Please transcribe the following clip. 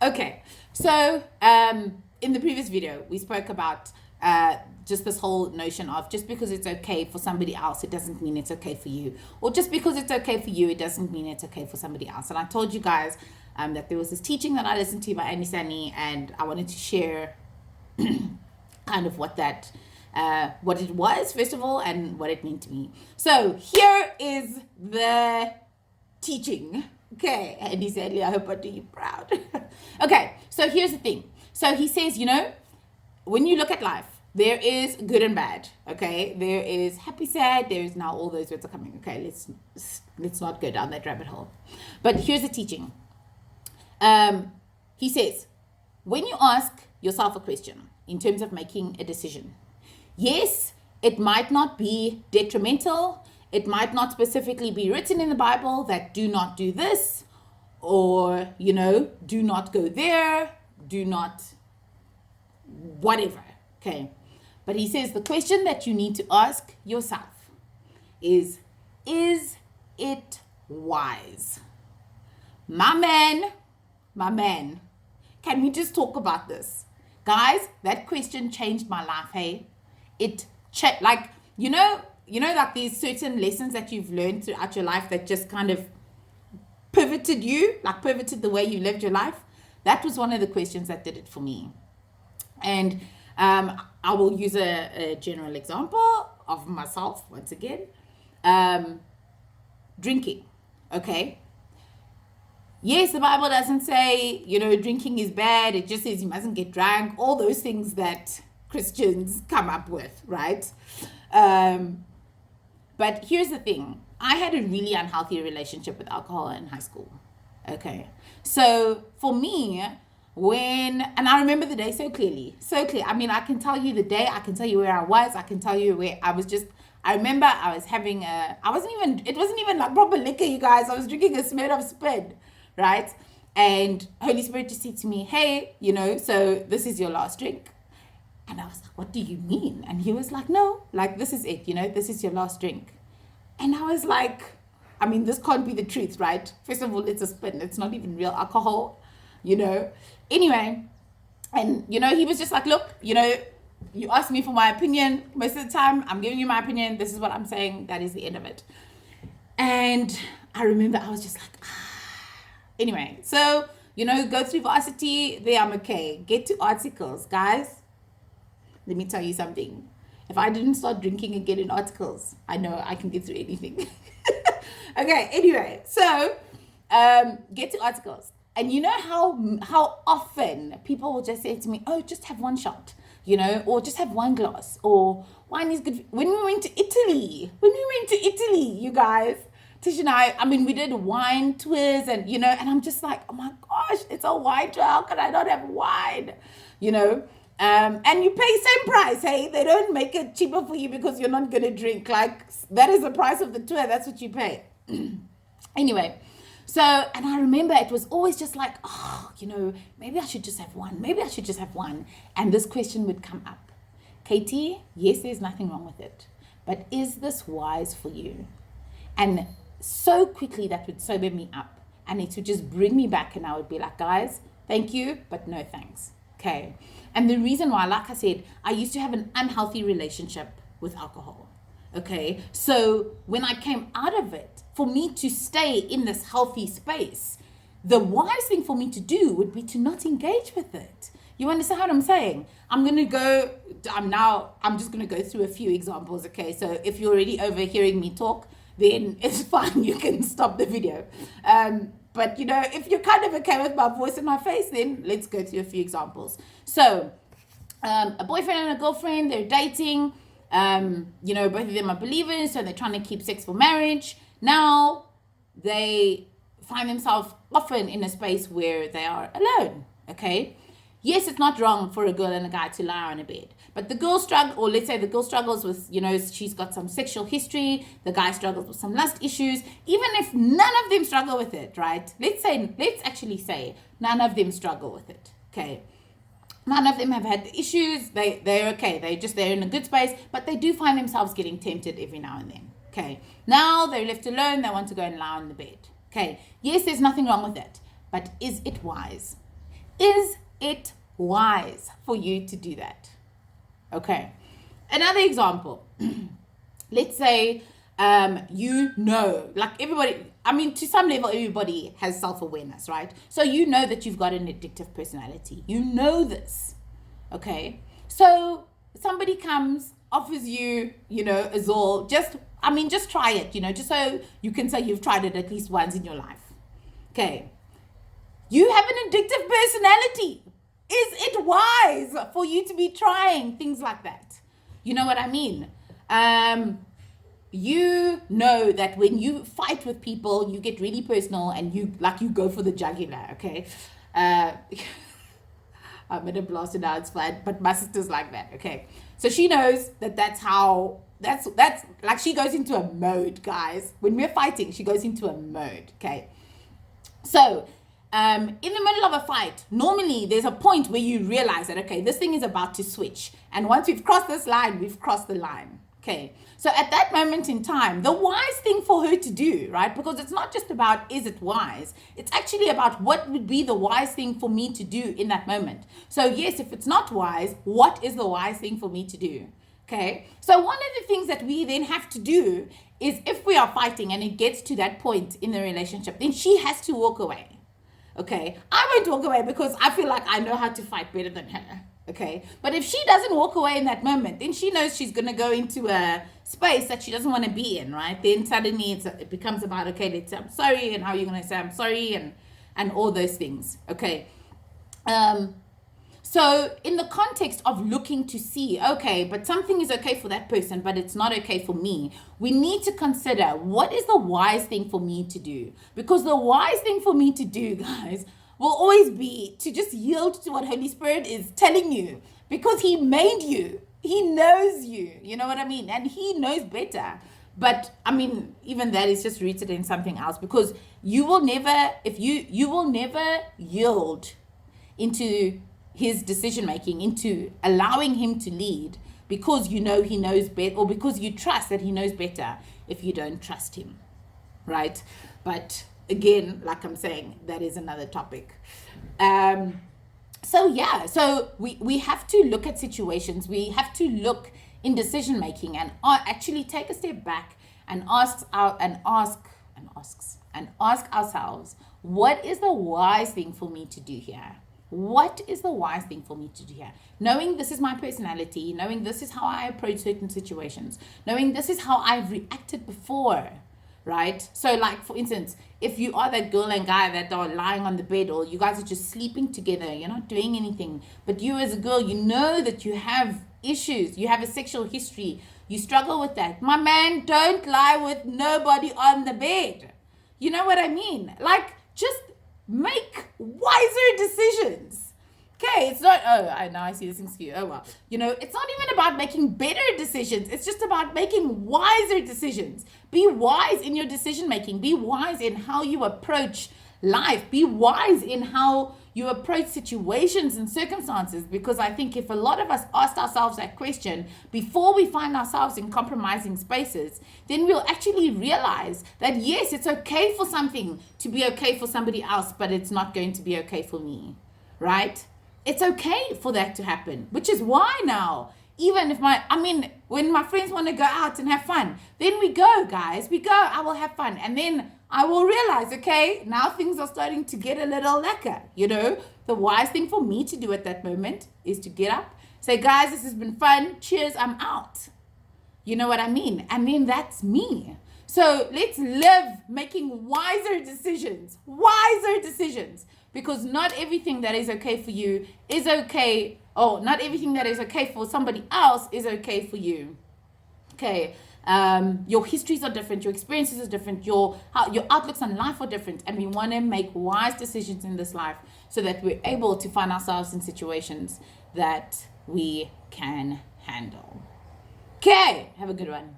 Okay, so in the previous video, we spoke about just this whole notion of just because it's okay for somebody else, it doesn't mean it's okay for you. Or just because it's okay for you, it doesn't mean it's okay for somebody else. And I told you guys that there was this teaching that I listened to by Annie Sani, and I wanted to share kind of what that, what it was, first of all, and what it meant to me. So here is the teaching. Okay, and he said, I hope I do you proud. Okay, so here's the thing. So he says, when you look at life, there is good and bad. Okay, there is happy, sad. There is now all those words are coming. Okay, let's not go down that rabbit hole. But here's the teaching. He says, when you ask yourself a question in terms of making a decision, yes, it might not be detrimental. It might not specifically be written in the Bible that do not do this, or, do not go there, do not whatever. Okay. But he says the question that you need to ask yourself is it wise? My man, can we just talk about this? Guys, that question changed my life, hey? Like these certain lessons that you've learned throughout your life that just kind of pivoted the way you lived your life. That was one of the questions that did it for me. And I will use a general example of myself once again. Drinking, okay? Yes, the Bible doesn't say, drinking is bad. It just says you mustn't get drunk. All those things that Christians come up with, right? But here's the thing. I had a really unhealthy relationship with alcohol in high school. Okay. So for me, and I remember the day so clearly. I mean, I can tell you the day, I can tell you where I was, I can tell you where I was I remember I was having it wasn't even like proper liquor, you guys. I was drinking a Smirnoff Spin, right? And Holy Spirit just said to me, hey, so this is your last drink. And I was like, what do you mean? And he was like, no, like this is it, this is your last drink. And I was like, I mean, this can't be the truth, right? First of all, it's a spin. It's not even real alcohol, Anyway, and, he was just like, look, you asked me for my opinion. Most of the time, I'm giving you my opinion. This is what I'm saying. That is the end of it. And I remember I was just like, Anyway, so, go through varsity. There I'm okay. Get to articles, guys. Let me tell you something. If I didn't start drinking again in articles, I know I can get through anything. Okay, anyway, so get to articles. And you know how often people will just say to me, oh, just have one shot, or just have one glass, or wine is good. When we went to Italy, you guys, Tish and I mean, we did wine tours and, and I'm just like, oh my gosh, it's a wine tour. How can I not have wine? And you pay same price, hey? They don't make it cheaper for you because you're not going to drink. Like, that is the price of the tour. That's what you pay. Anyway, so, and I remember it was always just like, maybe I should just have one. Maybe I should just have one. And this question would come up. Katie, yes, there's nothing wrong with it. But is this wise for you? And so quickly that would sober me up. And it would just bring me back and I would be like, guys, thank you, but no thanks. Okay. And the reason why, like I said, I used to have an unhealthy relationship with alcohol. Okay. So when I came out of it, for me to stay in this healthy space, the wise thing for me to do would be to not engage with it. You understand what I'm saying? I'm just going to go through a few examples. Okay. So if you're already overhearing me talk, then it's fine. You can stop the video. But, if you're kind of okay with my voice and my face, then let's go through a few examples. So, a boyfriend and a girlfriend, they're dating. Both of them are believers, so they're trying to keep sex for marriage. Now, they find themselves often in a space where they are alone, okay? Yes, it's not wrong for a girl and a guy to lie on a bed. But the girl struggles with, she's got some sexual history. The guy struggles with some lust issues. Even if none of them struggle with it, right? Let's actually say none of them struggle with it, okay? None of them have had the issues. They're okay. They're in a good space, but they do find themselves getting tempted every now and then, okay? Now they're left alone. They want to go and lie on the bed, okay? Yes, there's nothing wrong with it, but is it wise? Is it wise for you to do that? Okay. Another example. Let's say like everybody, I mean, to some level, everybody has self-awareness, right? So you know that you've got an addictive personality. You know this. Okay. So somebody comes, offers you, a Zoll, just try it, just so you can say you've tried it at least once in your life. Okay. You have an addictive personality. Is it wise for you to be trying things like that? You know what I mean? You know that when you fight with people, you get really personal and you go for the jugular, okay? I'm gonna blast it out, it's fine, but my sister's like that, okay? So she knows that's like she goes into a mode, guys. When we're fighting, she goes into a mode, okay? So, in the middle of a fight, normally there's a point where you realize that, okay, this thing is about to switch. And once we've crossed this line, we've crossed the line. Okay. So at that moment in time, the wise thing for her to do, right? Because it's not just about, is it wise? It's actually about what would be the wise thing for me to do in that moment. So yes, if it's not wise, what is the wise thing for me to do? Okay. So one of the things that we then have to do is, if we are fighting and it gets to that point in the relationship, then she has to walk away. Okay, I won't walk away because I feel like I know how to fight better than her. Okay, but if she doesn't walk away in that moment, then she knows she's going to go into a space that she doesn't want to be in, right? Then suddenly it becomes about, okay, let's say I'm sorry, and how are you going to say I'm sorry, and all those things. Okay. So in the context of looking to see, okay, but something is okay for that person, but it's not okay for me, we need to consider, what is the wise thing for me to do? Because the wise thing for me to do, guys, will always be to just yield to what Holy Spirit is telling you, because he made you. He knows you. You know what I mean? And he knows better. But I mean, even that is just rooted in something else, because you will never yield into his decision making, into allowing him to lead, because you know he knows better, or because you trust that he knows better, if you don't trust him, right? But again, like I'm saying, that is another topic. So we have to look at situations. We have to look in decision making and actually take a step back and ask ourselves, what is the wise thing for me to do here? What is the wise thing for me to do here? Knowing this is my personality, knowing this is how I approach certain situations, knowing this is how I've reacted before, right? So like, for instance, if you are that girl and guy that are lying on the bed, or you guys are just sleeping together, you're not doing anything, but you as a girl, you know that you have issues, you have a sexual history, you struggle with that. My man, don't lie with nobody on the bed. You know what I mean? Like, just make wiser decisions. Okay, it's not, I see this thing's for you. Oh, well. It's not even about making better decisions. It's just about making wiser decisions. Be wise in your decision making. Be wise in how you approach life. Be wise in how you approach situations and circumstances. Because I think if a lot of us asked ourselves that question before we find ourselves in compromising spaces, then we'll actually realize that yes, it's okay for something to be okay for somebody else, but it's not going to be okay for me, right? It's okay for that to happen, which is why now, even if when my friends want to go out and have fun, then we go, guys, I will have fun. And then I will realize, okay, now things are starting to get a little lacquer. The wise thing for me to do at that moment is to get up, say, guys, this has been fun. Cheers, I'm out. You know what I mean? And then that's me. So let's live making wiser decisions, because not everything that is okay for you is okay, or not everything that is okay for somebody else is okay for you. Okay. Your histories are different, your experiences are different, your outlooks on life are different, and we want to make wise decisions in this life so that we're able to find ourselves in situations that we can handle. Okay, have a good one.